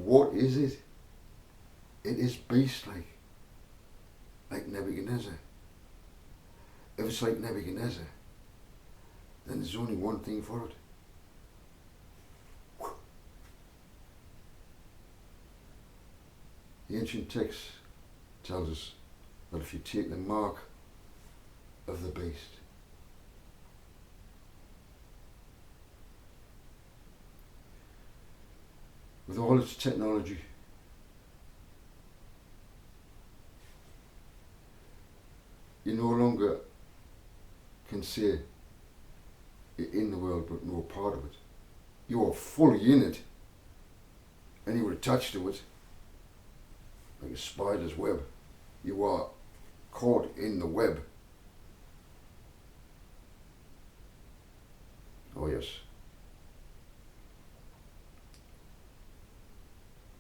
what is it? It is like Nebuchadnezzar. If it's like Nebuchadnezzar, then there's only one thing for it. The ancient text tells us that if you take the mark of the beast, with all its technology, you no longer can say you're in the world but no part of it. You are fully in it, and you are attached to it like a spider's web. You are caught in the web. Oh yes.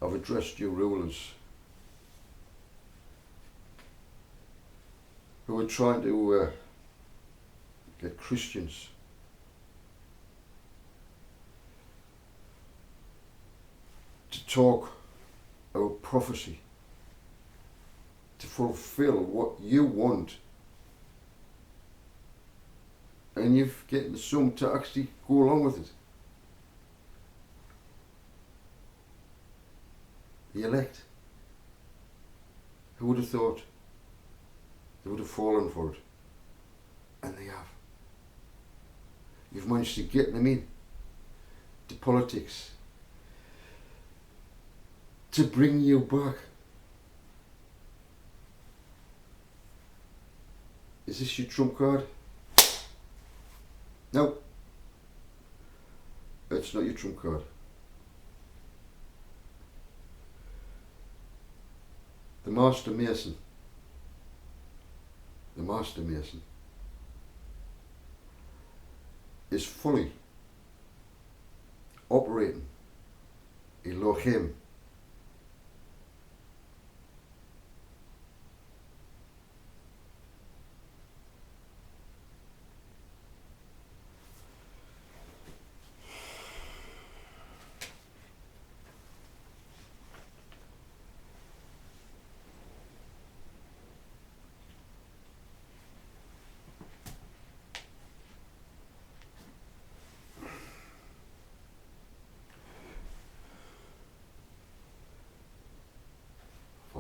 I've addressed you rulers who are trying to get Christians to talk about prophecy, to fulfill what you want, and you've getting some to actually go along with it. The elect. Who would have thought? They would have fallen for it. And they have. You've managed to get them in to politics, to bring you back. Is this your trump card? No. It's not your trump card. The Master Mason is fully operating Elohim.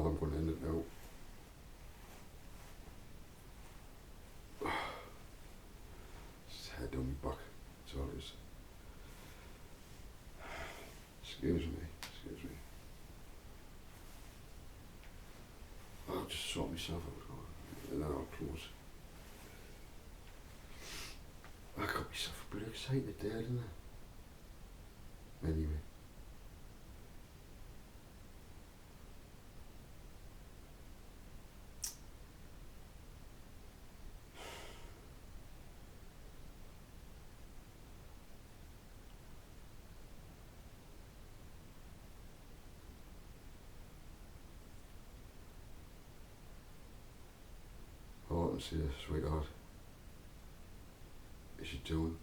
I'm going to end it now. Just head down my back. That's all it is. Excuse me. I'll just sort myself out and then I'll close. I got myself a bit excited there, didn't I? Anyway. See you, sweetheart. Is you doing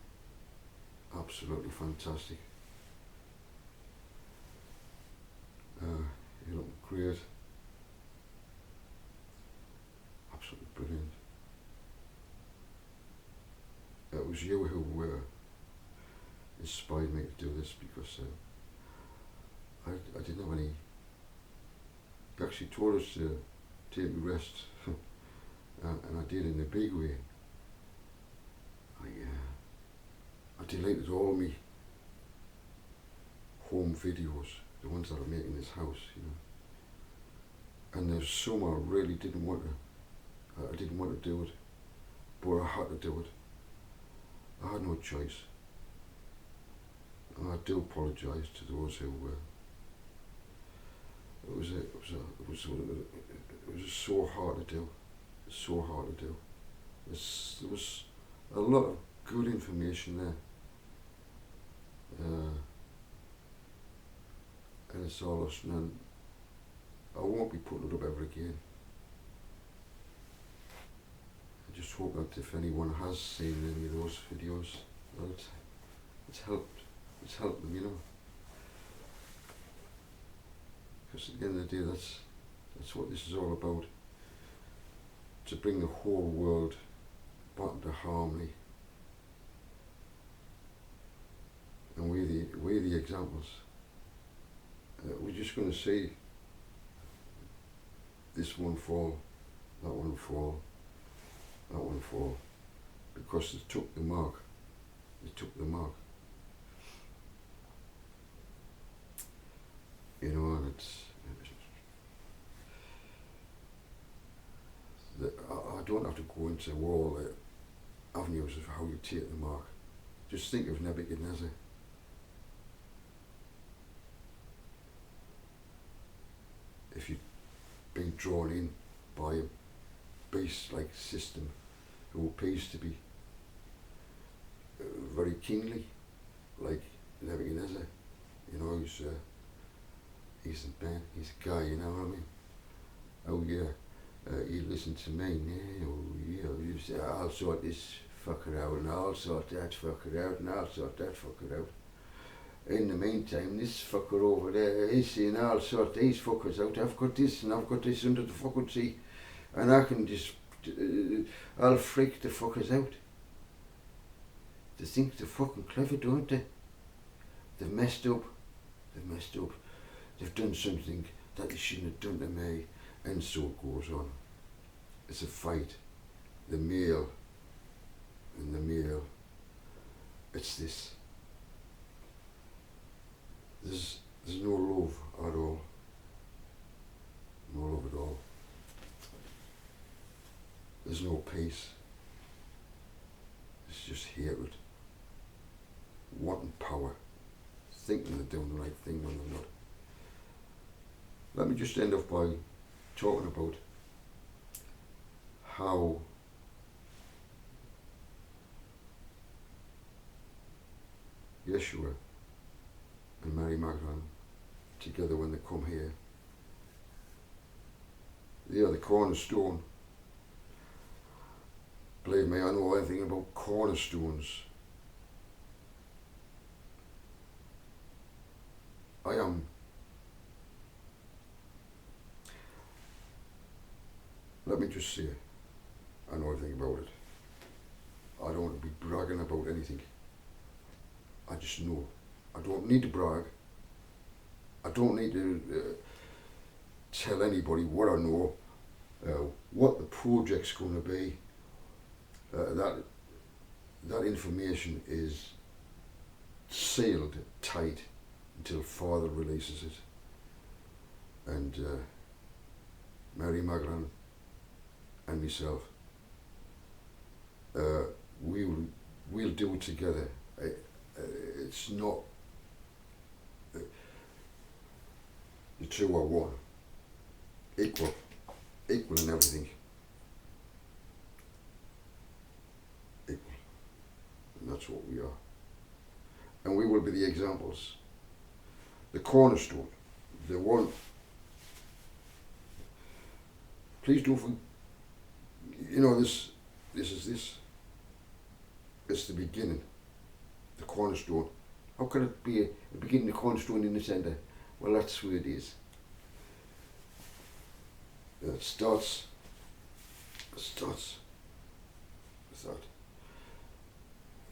absolutely fantastic. You look great. Absolutely brilliant. It was you who inspired me to do this because I didn't have any. You actually told us to take a rest. And I did in a big way. I deleted all my home videos, the ones that I make in this house, you know. And there's some I really didn't want to. I didn't want to do it, but I had to do it. I had no choice. And I do apologise to those who it was so hard to do. So hard to do. There was a lot of good information there, and it's all lost, and I won't be putting it up ever again. I just hope that if anyone has seen any of those videos, that it's helped them, you know. Because at the end of the day, that's what this is all about. To bring the whole world back into harmony. And we're the examples. We're just going to see this one fall, that one fall, that one fall, because they took the mark. They took the mark. You know, and I don't have to go into all the avenues of how you take the mark. Just think of Nebuchadnezzar. If you've been drawn in by a beast-like system who appears to be very kingly, like Nebuchadnezzar, you know, he's a man, he's a guy, you know what I mean? Oh yeah, you listen to me, yeah, oh yeah, you say, I'll sort this fucker out, and I'll sort that fucker out, and I'll sort that fucker out. In the meantime, this fucker over there, he's saying, I'll sort these fuckers out, I've got this and I've got this under the fucking sea, and I can just, I'll freak the fuckers out. They think they're fucking clever, don't they? They've messed up, they've done something that they shouldn't have done to me, and so it goes on. It's a fight, the male and the male, it's this. There's no love at all. No love at all. There's no peace. It's just hatred. Wanting power. Thinking they're doing the right thing when they're not. Let me just end off by talking about how Yeshua and Mary Magdalene together when they come here. They are the cornerstone. Believe me, I know anything about cornerstones. Let me just say, I know everything about it. I don't want to be bragging about anything. I just know. I don't need to brag. I don't need to tell anybody what I know, what the project's going to be. That information is sealed tight until Father releases it. And Mary Magdalene and myself, we'll do it together. It's not the two are one, equal in everything, equal, and that's what we are. And we will be the examples, the cornerstone, the one. Please don't forget, you know, this is it's the beginning, the cornerstone. How can it be a beginning, the cornerstone in the centre? Well, that's where it is. It starts with that,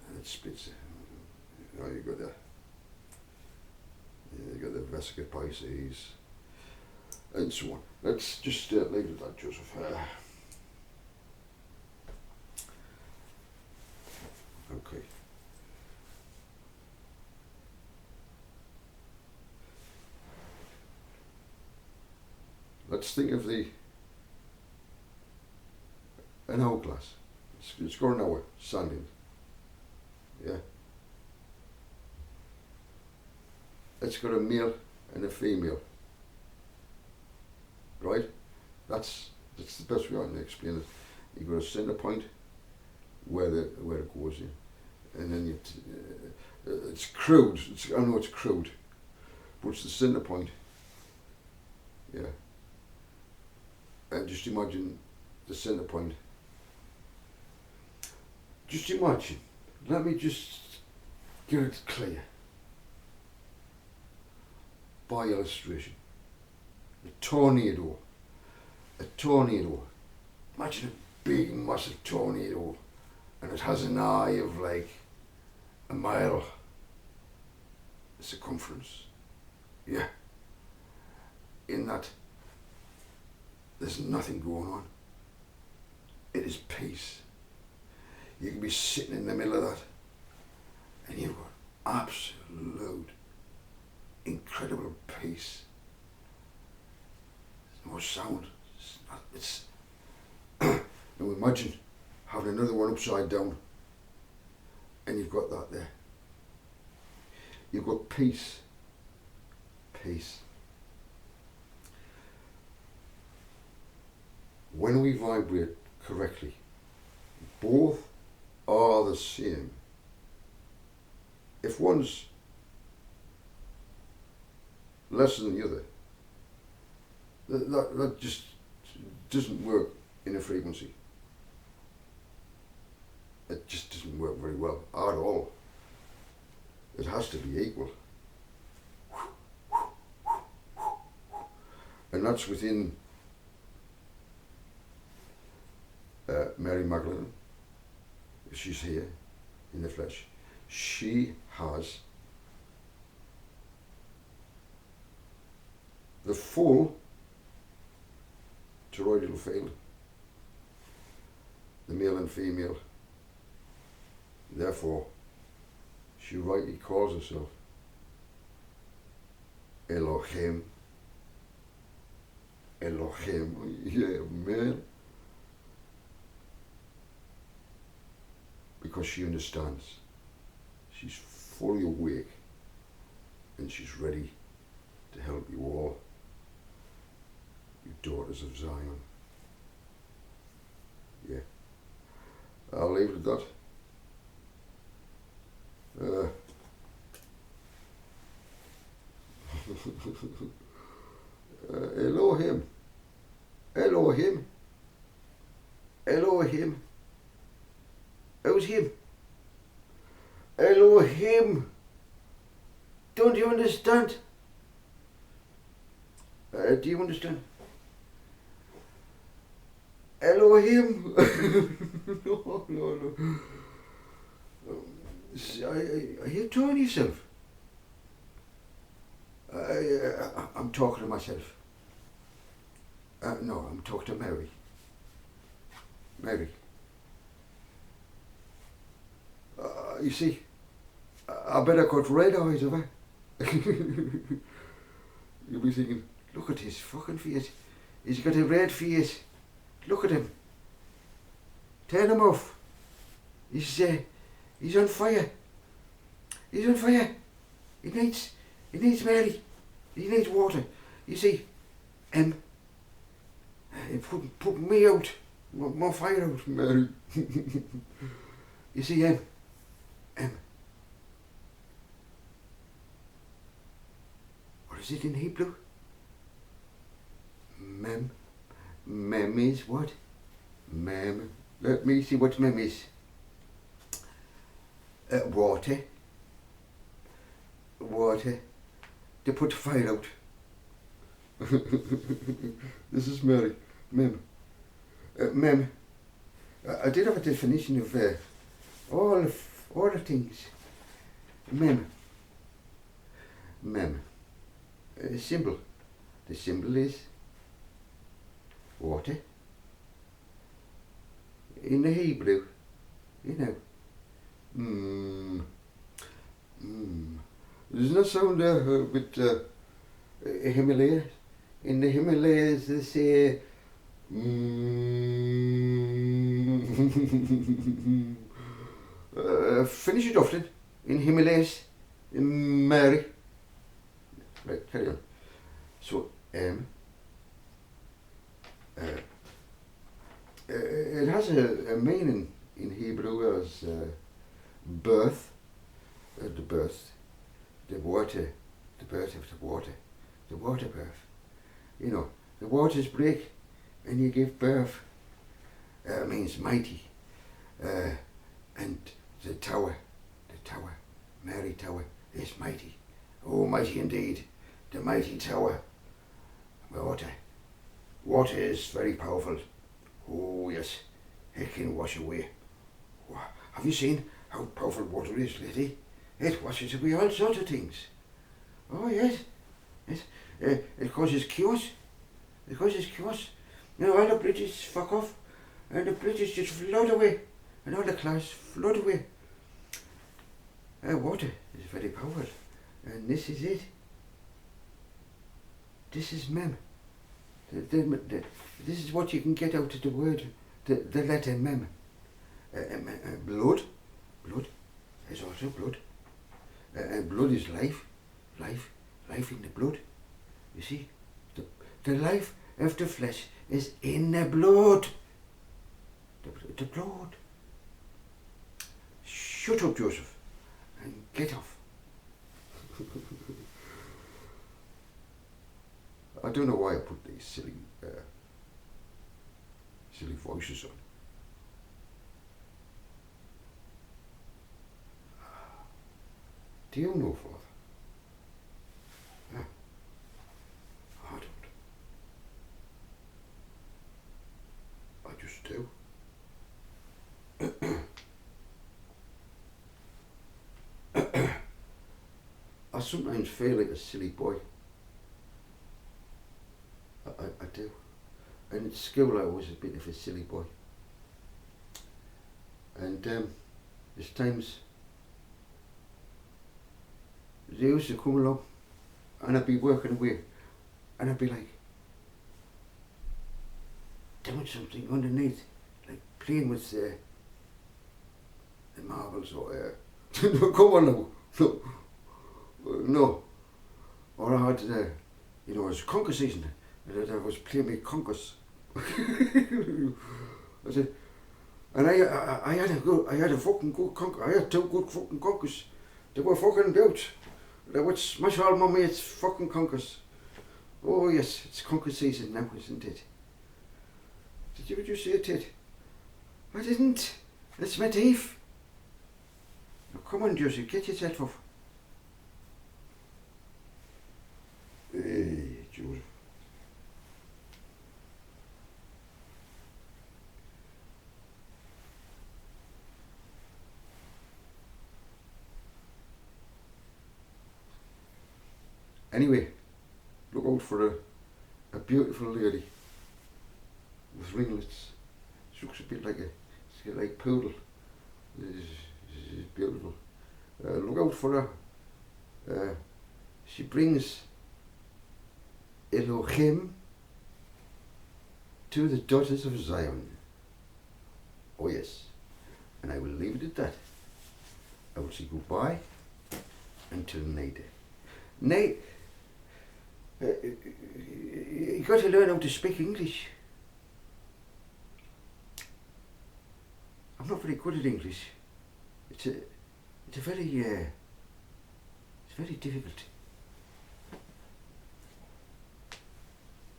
and it splits. You know, you got the Vesica Pisces, and so on. Let's just leave it at that, Joseph. Okay. Let's think of an hourglass. It's got an hour standing. Yeah. It's got a male and a female. Right? That's the best way I can explain it. You've got a centre point where it goes in, and then it's crude. I know it's crude, but it's the centre point. Yeah. And just imagine the centre point. Just imagine. Let me just get it clear. By illustration. A tornado. A tornado. Imagine a big, massive tornado, and it has an eye of like a mile circumference. Yeah. In that, there's nothing going on. It is peace. You can be sitting in the middle of that, and you've got absolute, incredible peace. There's no sound. It's now imagine having another one upside down, and you've got that there. You've got peace. Peace. When we vibrate correctly, both are the same. If one's less than the other, that just doesn't work in a frequency. It just doesn't work very well at all. It has to be equal. And that's within Mary Magdalene. She's here in the flesh. She has the full toroidal field, the male and female. Therefore, she rightly calls herself Elohim. Elohim, yeah, man. Because she understands. She's fully awake and she's ready to help you all, you daughters of Zion. Yeah. I'll leave it at that. Elohim. Elohim. Elohim. Who's him? Elohim. Don't you understand? Do you understand? Elohim. No. Are you talking to yourself? I'm talking to myself. No, I'm talking to Mary. Mary. You see, I better got red eyes, have I? You'll be thinking, look at his fucking face. He's got a red face. Look at him. Turn him off. He's on fire. He's on fire. He needs Mary. He needs water. You see, put me out. More fire out, Mary. You see, what is it in Hebrew? Mem. Mem is what? Mem. Let me see what mem is. Water. Water. To put fire out. This is Mary. Mem. Mem. I did have a definition of all the things. Mem. Mem. Symbol. The symbol is water. In the Hebrew, you know. Doesn't that sound a bit Himalaya? In the Himalayas they say finish it off then. In Himalayas, Mary. Right, carry on. So, it has a meaning in Hebrew as birth, the birth, the water, the birth of the water birth. You know, the waters break and you give birth. It means mighty. And the tower, Mary Tower, is mighty. Oh, mighty indeed, the mighty tower. Water. Water is very powerful. Oh yes, it can wash away. Have you seen how powerful water is, lady? It washes away all sorts of things. Oh yes, it causes chaos. It causes chaos. You know, all the bridges fuck off, and the bridges just float away, and all the clouds float away. Water is very powerful, and this is it. This is mem. This is what you can get out of the word, the letter mem. Blood is also blood. And blood is life in the blood. You see, the life of the flesh is in the blood. The blood. Shut up, Joseph, and get off. I don't know why I put these silly voices on. Do you know, Father? Yeah. I don't. I just do. I sometimes feel like a silly boy. I do. And at school I was a bit of a silly boy. And there's times they used to come along and I'd be working away and I'd be like doing something underneath, like playing with the marbles or no, come on now, no. Or I had, it was conker season and I was playing with conkers. I said, and I had a fucking good conker. I had 2 good fucking conkers. They were fucking built. They would smash all my mates' fucking conkers. Oh yes, it's conker season now, isn't it? Did you see it, Ted? I didn't. It's my teeth. Now come on, Josie, get yourself up. Hey, Joseph. Anyway, look out for a beautiful lady with ringlets. She looks a bit like like poodle. She's beautiful. Look out for her. She brings Elohim to the daughters of Zion. Oh yes, and I will leave it at that. I will say goodbye until Nate. Nate. You got to learn how to speak English. I'm not very good at English. It's very difficult.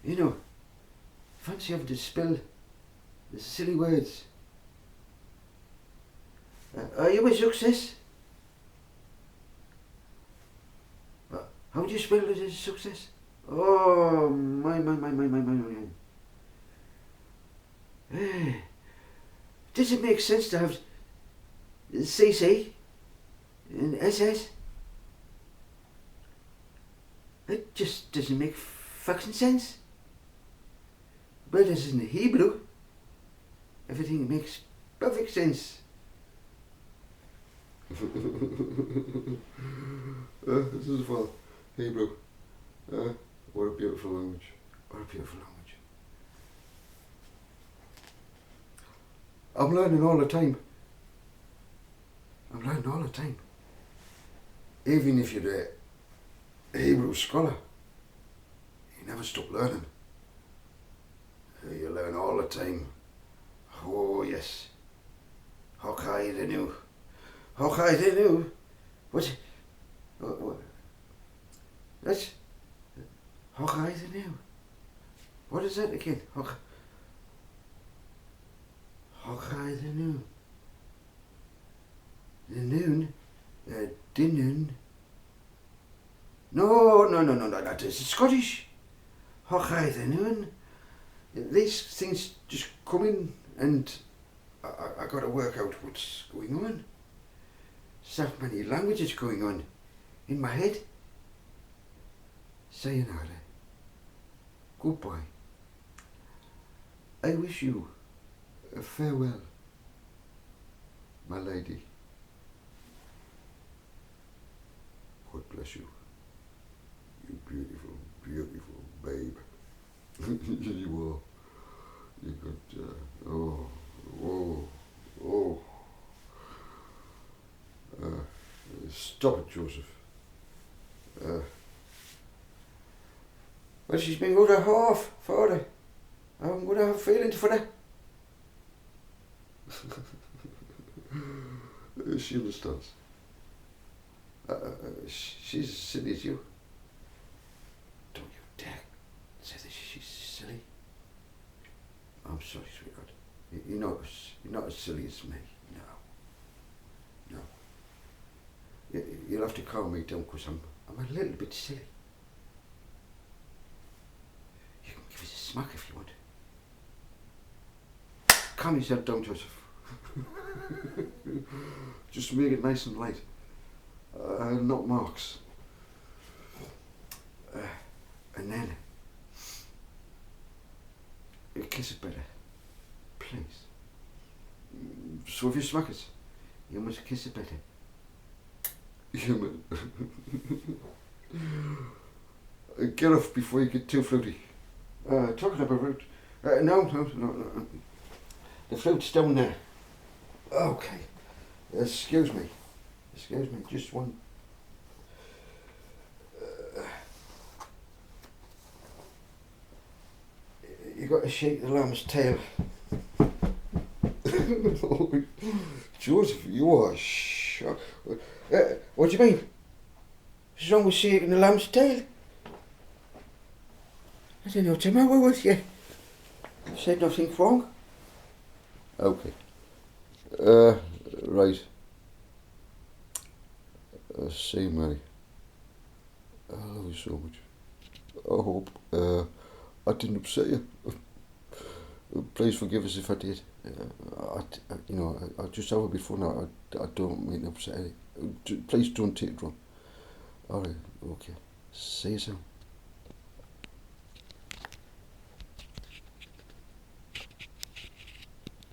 You know, fancy having to spell the silly words. Are you a success? How do you spell it as success? Oh, my. Does it make sense to have CC and SS? It just doesn't make fucking sense. But this is in Hebrew. Everything makes perfect sense. This is for Hebrew. What a beautiful language. What a beautiful language. I'm learning all the time. Even if you're a Hebrew scholar, you never stop learning. You learn all the time. Oh yes. Hokai the new. What? That's Hokai the new. What is that again? Hokai the new. The noon. Dinnoon. No, that is Scottish. Okay then, these things just come in and I got to work out what's going on. So many languages going on in my head. Sayonara. Goodbye. I wish you a farewell, my lady. God bless you. You beautiful, beautiful babe. You are. You got, stop it, Joseph. Well, she's been good at half, father. I'm going to have feelings for that. She understands. She's as silly as you. Don't you dare say that she's silly. I'm sorry, sweetheart. You're not as silly as me. No. You'll have to calm me down because I'm a little bit silly. You can give us a smack if you want. Calm yourself down, Joseph. Just make it nice and light. Not marks. And then you kiss it better, please. So if you smack it, you must kiss it better. You get off before you get too fruity. Talking about fruit. No. The fruit's down there. Okay. Excuse me, just one. You got to shake the lamb's tail. Joseph, you are shocked. What do you mean? What's wrong with shaking the lamb's tail? I don't know what's the matter with you. I said nothing wrong. Okay. Right. See, Mary. I love you so much. I hope I didn't upset you. Please forgive us if I did. I just have a bit fun. I don't mean to upset you. Please don't take it wrong. Alright, okay. See you soon.